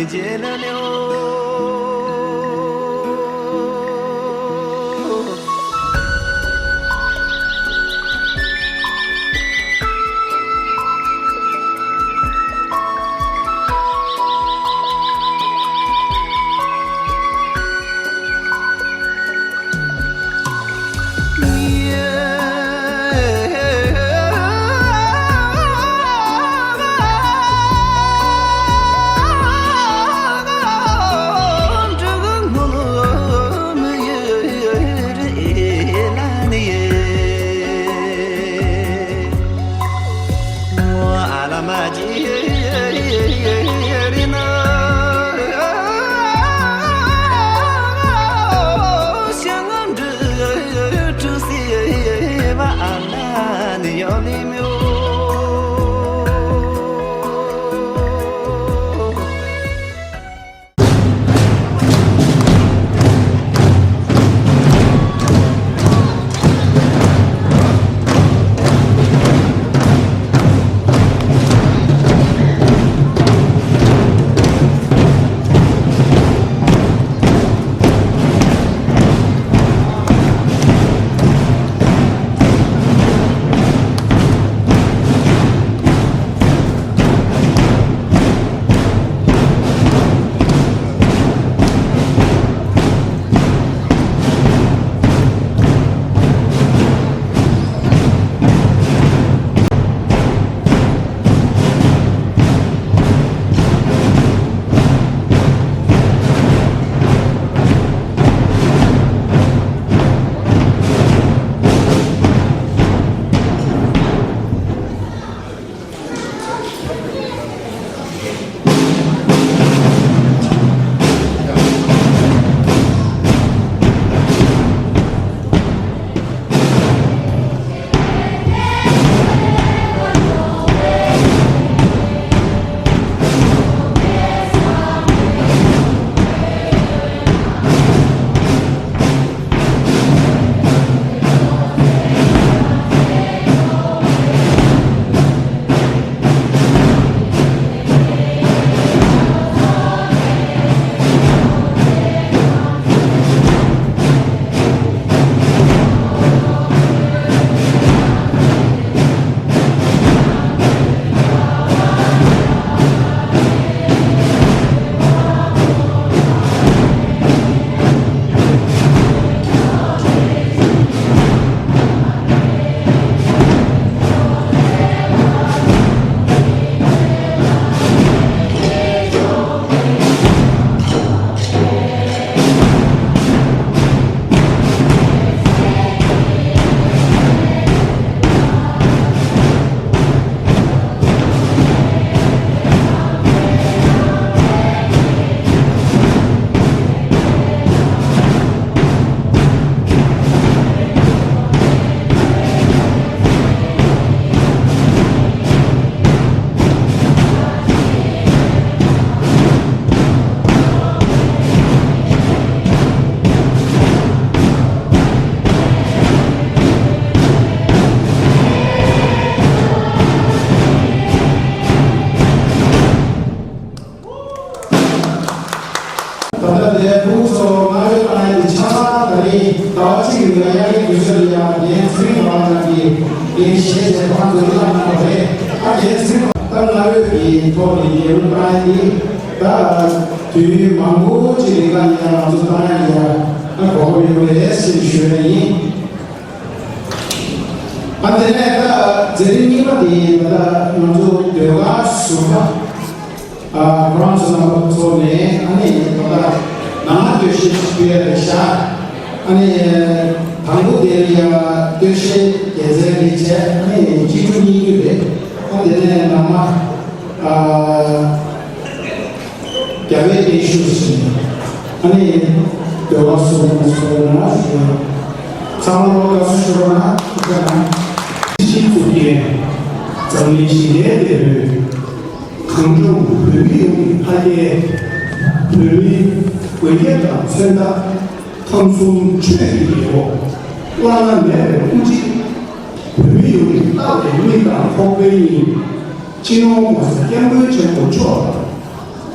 你结了流。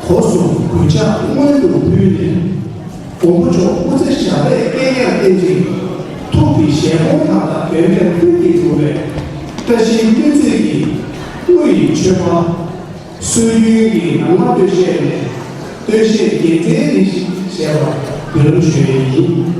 可属国家温度规定，我们从物质下的概念根据土地先锋上的原本规定部分，这些原则的为以确保水域的文化对象原则的先法更全面。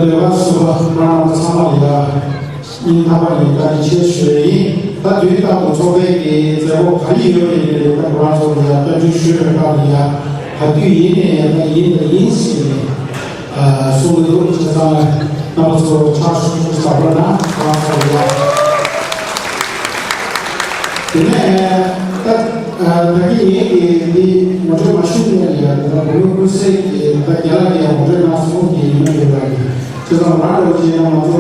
对吧？说让我厂里的，他把人家一些水，他对他不错的，在我看有的，他不让说的，他就水那里啊，他对一点那饮食的，说的东西上，那么说茶水就少了呢，然后对呢，他给你我这么训练的，我不是他给了你，我这拿手给你那个。就像哪有些嘛，就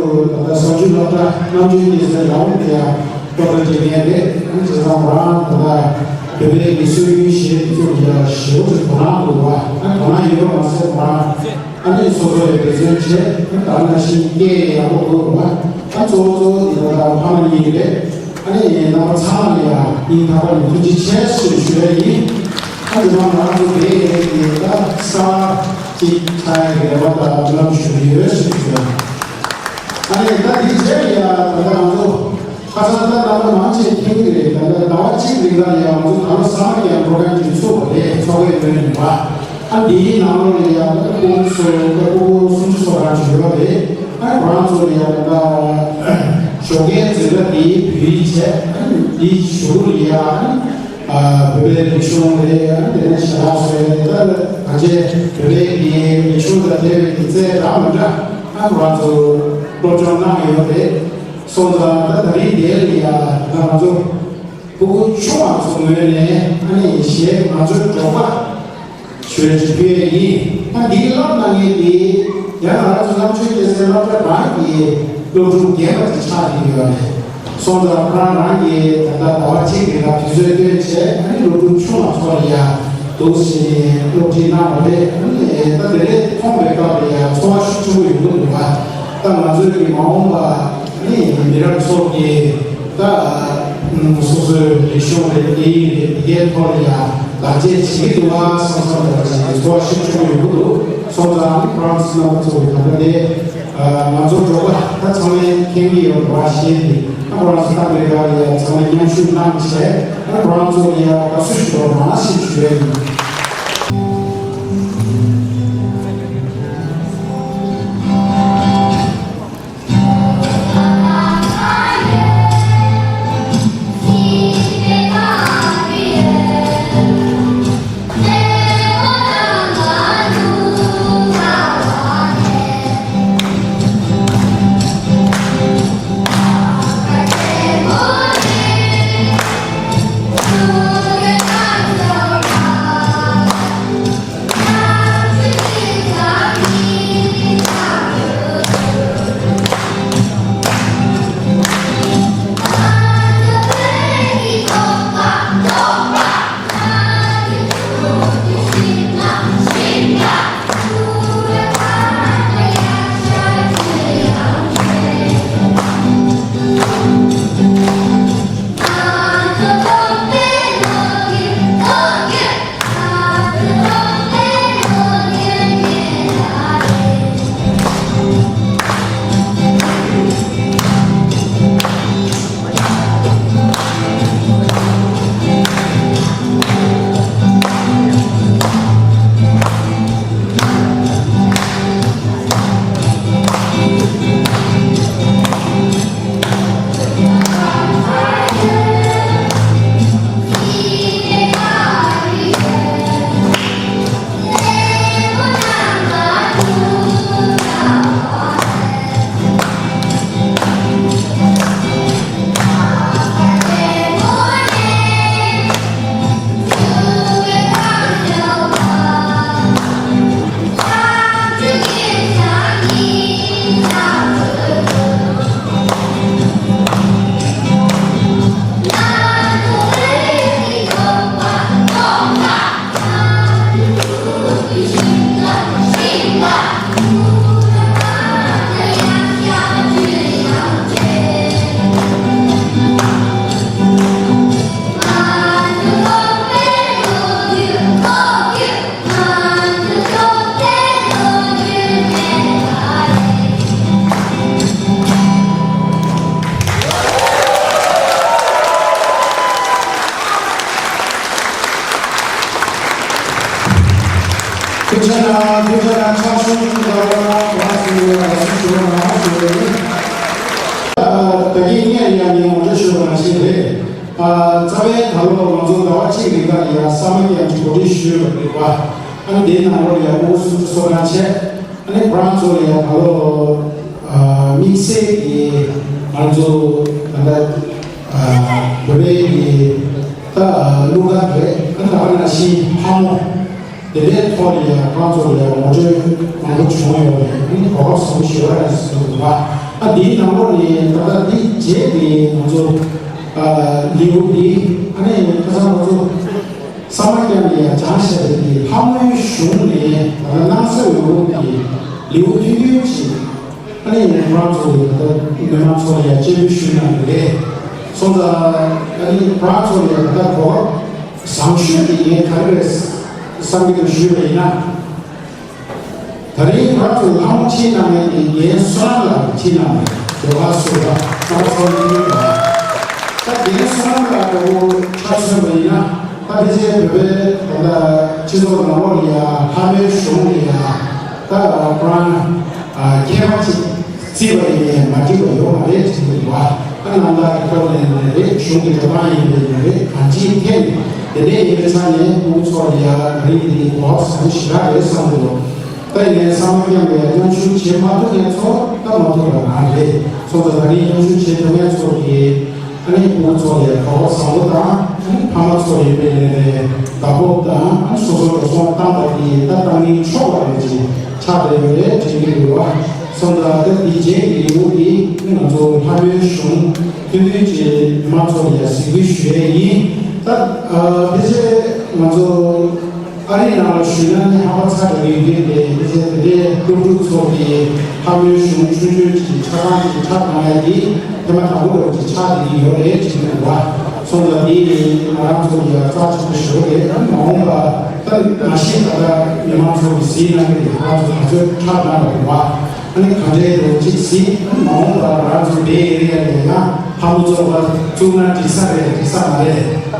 小区老的，老区的是老的呀，到了这边的，就像我那对不对？你属于一些就是食物是不拿多啊，那不拿一个嘛是嘛，那你说说的这些，那当然是给呀，我不管，那做那个他们的，那你那么厂里啊，你他把你自己切实学艺，那就让他就给那个啥。ที่ใช้เรียกว่าเราช่วยเหลือสิ่งต่างๆอันนี้ถ้าที่เจริญเราต้องภาษาต่างๆเราไม่ใช่ทิ้งเลยแต่เราชิมดีกันอย่างเราทำสามีอย่างโปรแกรมที่สุดเลยช่วยเป็นว่าอันนี้เราเนี่ยเราควรส่งเราควรส่งสารช่วยเลยอันเราส่งเนี่ยเราช่วยเจริญดีพิเศษดีช่วยอย่างbebê chumre, né, chave, a gente bebê e chumre deve dizer ramada, agora o programa eu de sonda da dele a namazo, o chua somene, ani che mazo toba, chue chue e a dilo na ele, já na hora de dizer na trabalho e do que é para deixar ele sonda prana ye da tawachi ke da physio che ani lo tu chuna soria dosi proteina le ani da de thombe ka ya chwa shu yu lo ba ta ma zu ki ma ba ani mira so ki da so so le shu le ye thoria da je chi tu ma so so da chwa shu yu lo sonda prana na so da de ma zo jo ba ta chame kengi yo ba shi Agora está obrigado a fazer uma chuva de sé, agora nós vamos a assistir a assistir. 괜찮아, 차순이가 고맙습니다. 대기에 이야기 먼저 시작하시는데, 자외 달로 먼저 나왔지, 그러니까 사막에 주고리 시작하니까, 한 내나로야 오수 소란체, 아니 브란조야 달로 믹스에 먼저 간다, 노래에 다 누가게, 간다 시 하모. 대대 토리야, 브란조야 먼저 먼저 중요해요. 이 거기 성시가 있습니다. 이 나머지 다들 이 제비 먼저 리우디 아니 그래서 먼저 사막이야 장세들이 하모의 슝에 나나서 리우디지 아니 브란조야 이만소리야 제비 슝인데 손자 아니 브란조야 그거 상슈디에 가르스 상기도 슈에이나 다리 브라토 아무 티나면 예 소나가 티나면 도와서가 나서니까 딱 예 소나가고 차서면이나 딱 이제 베베 다 지도가 나오리야 하메 쇼리야 다 브란 개마치 지버에 맞이고 요마에 지도와 하나님과 그런데 중기 도마인데 같이 된 대대 예산에 공소리야 그리들이 고압 시간에 상으로 그러니까 사막에 연수 제마도에서 따로도 나는데 소자들이 연수 제도에서 이 아니 공소리에 더 상보다 파마소리 배에 가보다 소소로 땅들이 땅이 초과되지 차대에 진리와 소자들 이제 우리 먼저 하면 좀 근데 마소리야 시기슈에 이제 먼저 아리나를 쉬는 하와사들이 이제 그룹 속에 하면 춤추지 차가지 차가야지 대마하고 차들이 여러 지금과 손자들이 아람소리가 짜증스럽게 뭔가 맛있다가 영화속이 쓰이는 게 아주 차가나와 아니 가제로 직시 뭔가 아람소 내려야 되나 하무조가 중간 기사를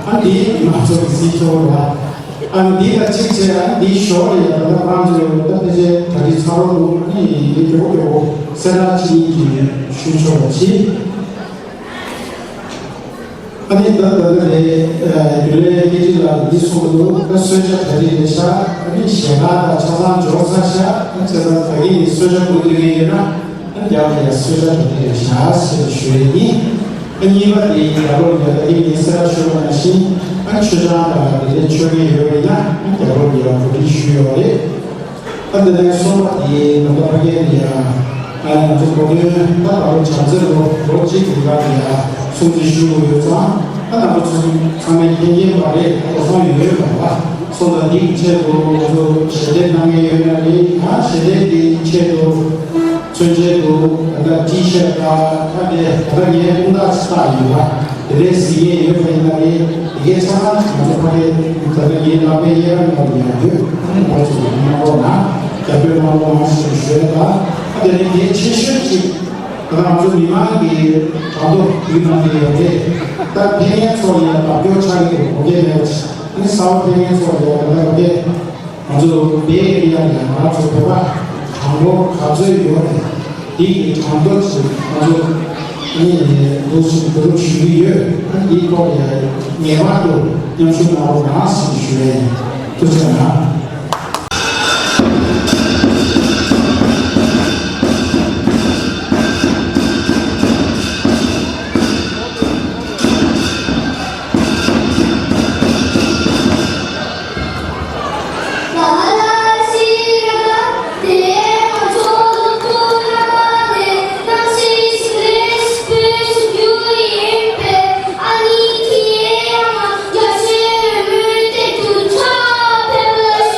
아니 영화속이 쓰이죠 네가 직접 네 쇼에 나가서 이제 다시 서로 이 요거 세라지 슈쇼지 아니 나들의 유래 기질라 이소도 그래서 다리에서 아니 시간아 차상 조사샤 그래서 다리 소자 부들이나 야야 소자 부들이샤 슈레니 아니바디 여러분 이 세라 쇼나시 안추자가 이제 저기 여기나 여러분이랑 우리 쉬어래. 근데 내가 소마디 넘어가게야. 아니 저거는 바로 잠재로 로직 기간이야. 손지슈고 요자 하나 무슨 상면 얘기 말에 어서 유를 봐. 손다디 제도 세대당의 연락이 세대디 제도 전제도 아까 티셔츠가 하게 다르게 온다 스타일이야. 레시에 여기에 이게 참 만족하게 다르게 나베 예라는 거야. 그거나 대표로 하시는 근데 이게 티셔츠 그다음 좀 이만하게 저도 이만하게 딱 배경 소리야 바뀌어 차게 오게 되었지. 이 사업 배경 소리야 그게 아주 매일이야. 아주 배가 장로 가져야 요래. 이 장도치 아주 이 무슨 그런 주의에 이거에 예와도 연습하고 나서 주에 그렇잖아. 아니 기회야만 야심을 물때 두차 배불러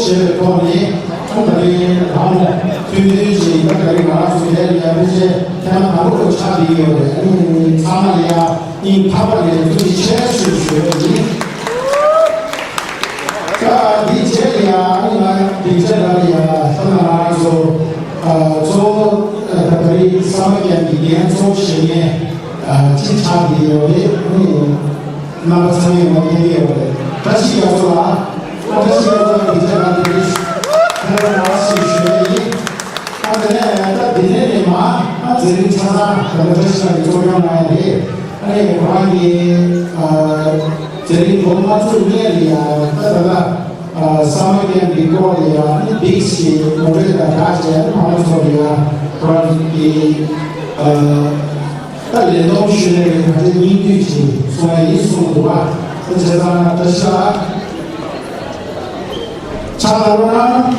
시에 돈이 통달이 나무 뒤들지 그렇게 말하고 내리야 이제 그냥 아무것도 차리요 아니 사마리아 이 파벌이 둘이 최수수이 자 이제야 아니면 이제라리아 하나라서 저 그들이 사마리아 기간 소식에 진짜리요 나가서는 뭐예요 다시 가서라 다시 가서 이제라리아 그런 나왔으니 아들의 디네마 제일 찾아 그것을 조명해야 돼. 아니 거기 제일 본마트 위에야 그다가 사마리안 비고리아 빅시 모델가 같이 하는 소리야. 그러니 딸내도 쉬는 가진 인기지 소위 이수도가 그제가 다시 자라나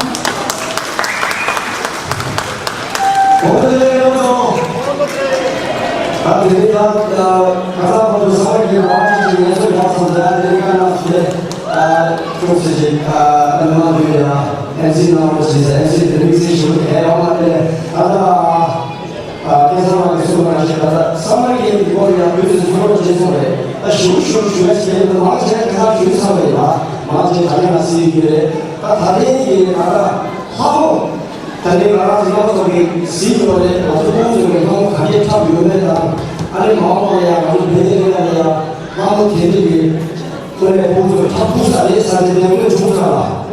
오늘도 내가 가사 모두 사회에 와주신 예술 가수들 내가 나한테 교수지 얼마나 MC 나오시 MC 드림시쇼 해와한테 아다 계산하게 수고하시다 사마리아 이거야 무슨 그런 제소래 슈슈슈에서 마치 가사 주사회라 마치 다니나시기에 다니기 나가 하고 다들 말하지만 저기 시골에 어떤 공중에 너무 가게 타 위험했다. 아니 마음이야, 아니 배대가야, 마음 대들이 그래 공중에 타 부사에 사는 때문에 죽잖아.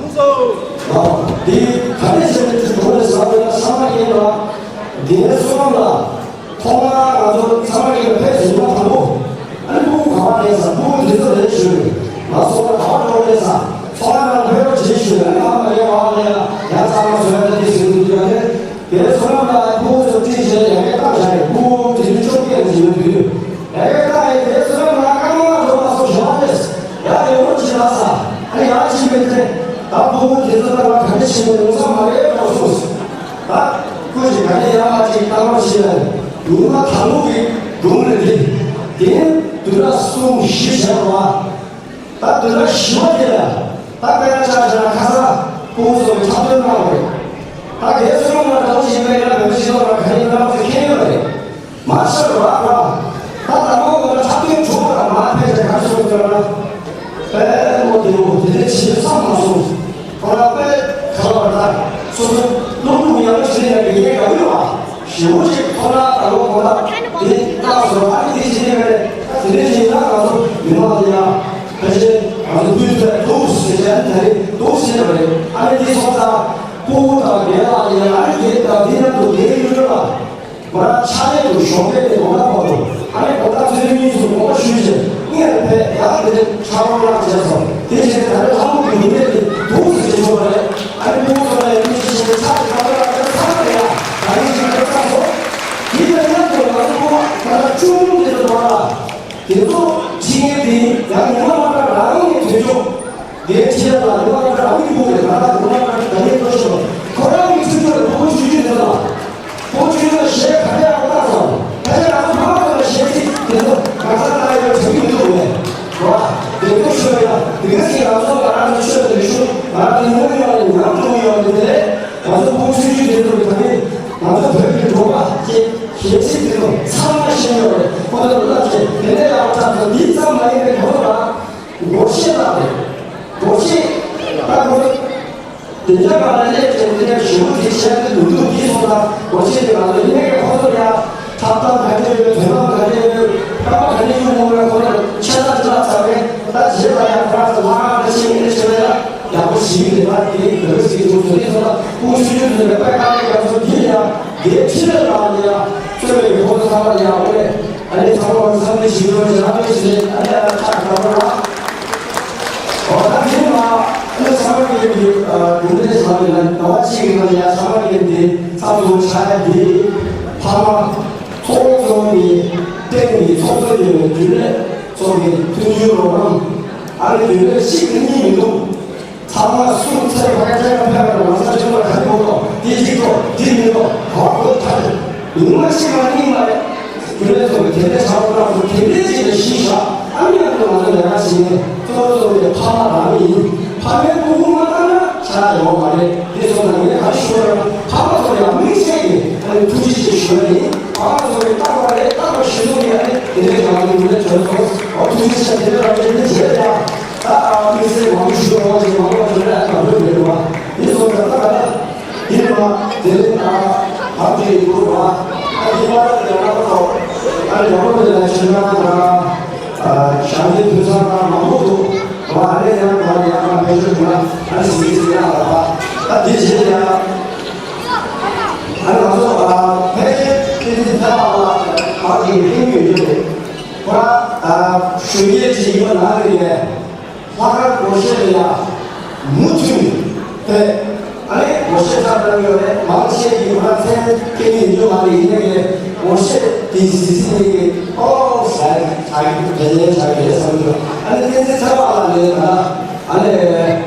네 가게에서 보내서 사마리아가 네 소망나 통화가서 사마리아 배에서 하고 아니 보고 가만히서 보고 돼서 내주는 마소가 가만히서 통화를 배워 제시는 아마야 마음이야 야사가 소용이 그래서 사람들 보고서 뒤지는 애가 잘 보고 뒤를 쫓게 되는 애가 그래서 나가면 돌아서 좋아했어 야 이거 지나서 아니 아침에 나 보고 뒤에다가 가르치는 영상 말이야 없었어 아 그지 아니야 아직 까마시는 누가 단독이 동네들이 걔 누가 숨 쉬셔와 나 누가 쉬어야 나 그냥 자자 가서 보고서 잡으려고 예수님을 도시면이나 명시도를 가리나면서 캐리어래 마셔로 와라 나다 먹으면 잡히면 죽어라 마페에 갈 수 있잖아 빼못이고 대대치 삼마수 돌아 빼 가라라 소는 너무 미안해 지내는 얘가 이리와 시오지 돌아가고 보다 이 따라서 아니 뒤지면 대대치 나가서 유명하냐 대신 아주 불편해 도시에 도시에 아니 뒤속다 보다 내가 아니라 알겠다 니네도 내일이라 뭐라 차례도 쇼게도 못하고 아니 보다 드림이도 못 쉬지 이게 야들이 차원을 하셔서 대신에 다른 한국인 니네들이 도시에 좋아해 아니 보고서는 미치시는 차를 가져가서 사람이야 아니 지금 가서 니네들한테 가서 나가 쭉 데려와라 계속 징계들이 양념하라 나중에 되죠 내 지혜가 누가 나중에 보게 나가 누가 나중에 것이고 거라고 있으면 보여주지 되나 보여주는 시에 가져가고 나서 가져가서 방학을 시에지 그래서 강사나이를 저기도 왜 와, 내가 쉬어야 이것이 나서 말하는 쉬어야 되겠어 말하는 형이라는 양쪽이었는데 와서 보여주지 되도록 하니 와서 별게 뭐가 예시대로 사마시는 거래 거기다 올라지 내가 왔다서 민상 마이를 걸어라 못시나 못시 딱 내가 말하는 게 쉬운 대시하는 누구 기소다 못시에 가서 내가 거절이야 답답 가지고 대박 가지고 깜빡 가지고 뭐라 거를 찾아주라 사게 나 제가야 가서 와가 시민을 쳐야 야구 시민들 받기 그것이 좀 소리서 우주주들을 빨리 가서 뒤야 내 피를 아니야 저기 보고 사람이야 왜 아니 사람 사람이 지금 나도 아니야 잘 가봐라 당신아 그 사람이 문제의 사람이란 너같이 그거냐 사람이겠는데 사도 차야지 파마 소송이 땡이 소송이 들래 저기 등유로는 아니 들래 시근님도 사마 술 차에 가게자가 패하고 와서 정말 가지고 뒤집고 뒤집고 더 다들 얼마나 시간이 말이야 그래서 대대 사업을 대대지의 시사 아니라도 나는 내가 지금 저도 이제 파마라니 밤에 보고만 하면 하나도 말에 대해서는 가르치고는 방송소리가明显히 두지지 주변이 방송소리 따로하래 따로 신소리 안에 이렇게 나오는데 저는 두지시가 대단하게 되는 제가 미세 왕주로 지금 왕주를 아까 그러더라고요. 이 소리가 따라가 이름아 내린다 밤에 이루어와 이마를 내려가서 여러분들의 질문하다가 샤기 두사가 아무도 말에 대한 말이 약간 해주구나 할 수 있으냐 이제야 가서 회계 다와 아기 행위를 와 수리지 이거 나에게 화가 고셔야 무튼 아니 고셔라는 거에 망치의 이유가 생기는 이유만이 있는게 고셔 디시스에게 자기 대내 자기의 성격 아니 대내 잡아야 되나 아니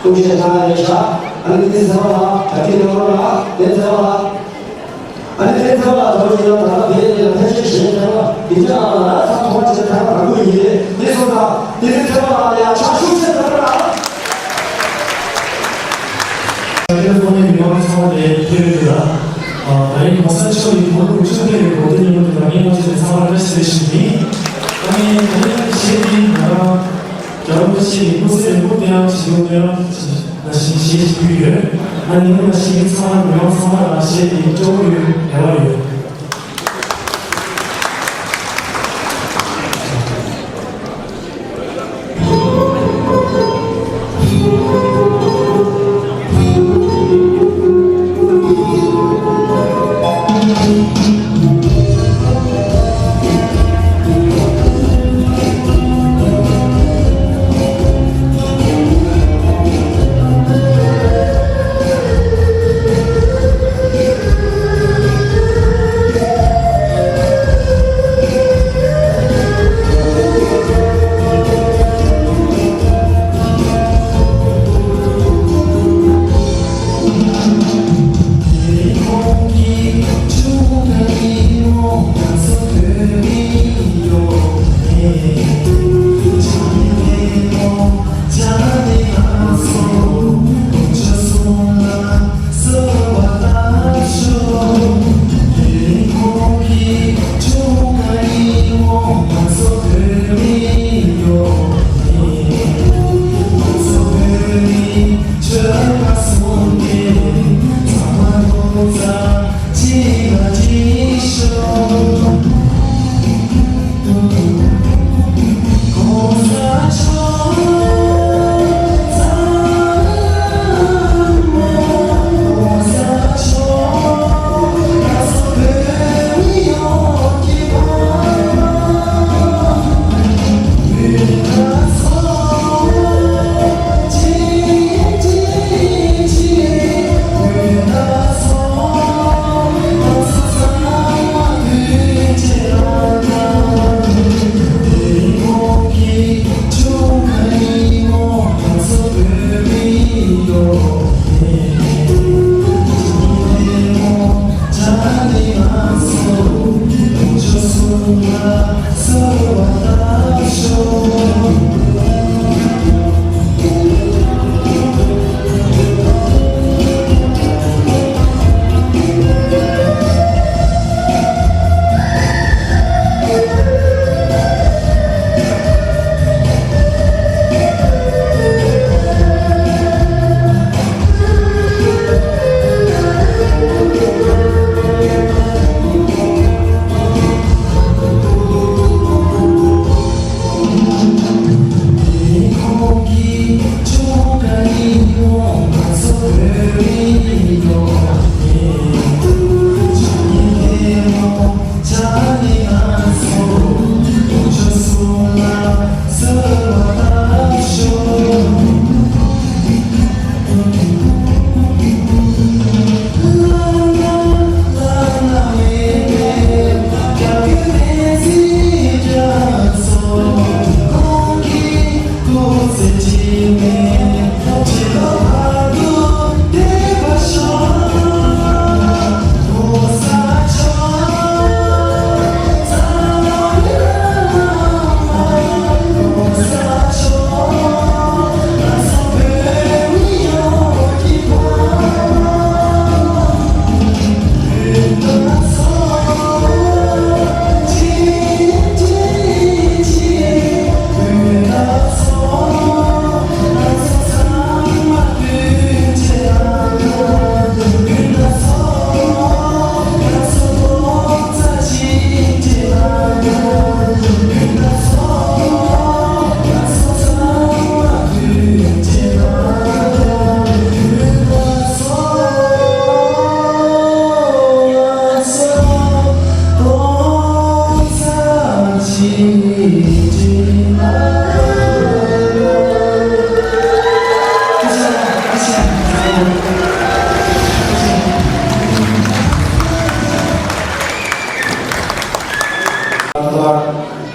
동시에 장하니까 아니 대내 잡아 자기 들어가 내 잡아 아니 내 잡아 저기서 다 대내 대신 시행하고 있잖아 다 도와주는 사람 알고 있니 내 손아 내 잡아 야 자수세 들어라 휴대폰의 위험한 상황에 기회입니다. 만약에 박사처럼 모든 우주계의 모든 인물들과 이루어지는 상황을 말씀해주시니 당연히 시행이 나라 여러분이 이곳을 일곱대학 지구면 다시 시행을 아니면 다시 상황 위험 상황을 다시 이쪽으로 배워요.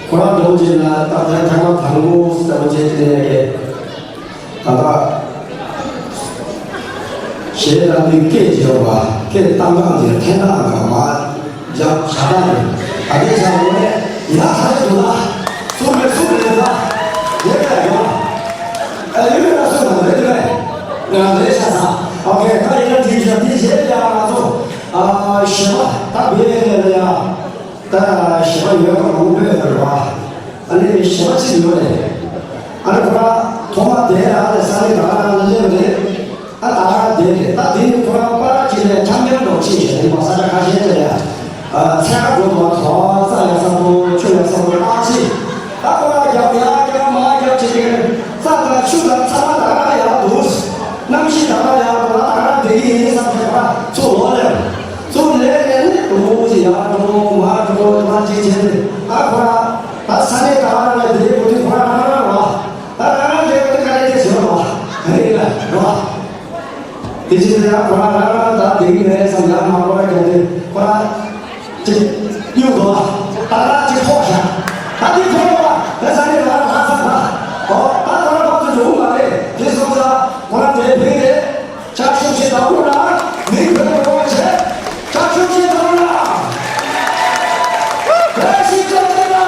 고난 동지나 따뜻한 장관 당구 스타브제들에게 다가 시에라는 깨지어와 깨 땅강지 태나가 저 하다니 아대사고에 이나사도다 소리다 얘가 이거라 소리다 왜 그래 내가 내 차사 오케이 나 이런 디제야라도 아 시바 다 비해야 다 시바 이거가 너무 배워들어와 아니 시바 지금에 아니 그라 도마 대라 산에 가라는 데에 아 나가 되게 나 뒤에 돌아봐 지금 장면도 치시네 뭐 사자 가시잖아요 아 차가도 더 쌓여서도 줄여서도 같이 아까 야야야 마야 지금 사자 추가 차다가야 도스 남시 나가야 돌아가 되게 상태가 좋아요 좋네 도지야 도마도 마지제 아까 아 산에 가라는 데에 우리 돌아가라 아 내가 가야 되죠 그러니까 와 디지털 과학하다 대기내에서 양하고를 견디 과학 이유도 따라 지포샤 다들 들어봐 대산에 나라 하사다 따라 봐도 좋은 말에 계속해서 과학 대회에 작품시 나오라 네 그런 거지 작품시 나오라 다시 전해라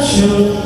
Shut